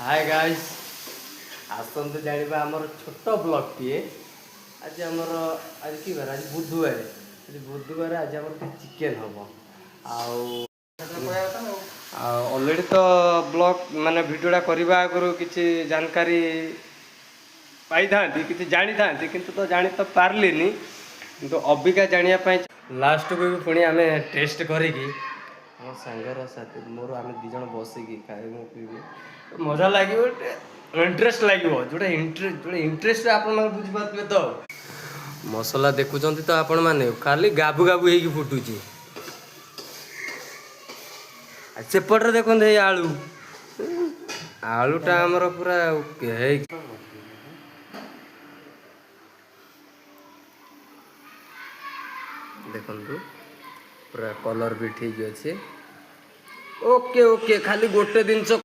hi guys आसतु जाना आमर छोट ब्लॉग टीए आज आमर आज कि बार आज बुधवार आज आम चिकेन हम ऑलरेडी तो ब्लॉग माने वीडियोटा करने आगु किसी जानकारी पाई था कि जानी था किंतु तो जानी तो पार्लिनी तो अबिका जानापी लास्ट को भी पुणी आम टेस्ट करिकी मो सांगर साथी मोर आम दिज बसिकी खाइबू पीबू मजा लगे इंटरेस्ट लगे जोटा इंटरेस्ट आप बुझीपारे तो मसला देखुं तो आपण मैंने खाली गाबू गाबू हो फुटुची सेपटे देखते ये आलू आलूटा आमर पूरा देखु पूरा कलर भी ठीक अच्छे ओके ओके खाली गोटे जिनस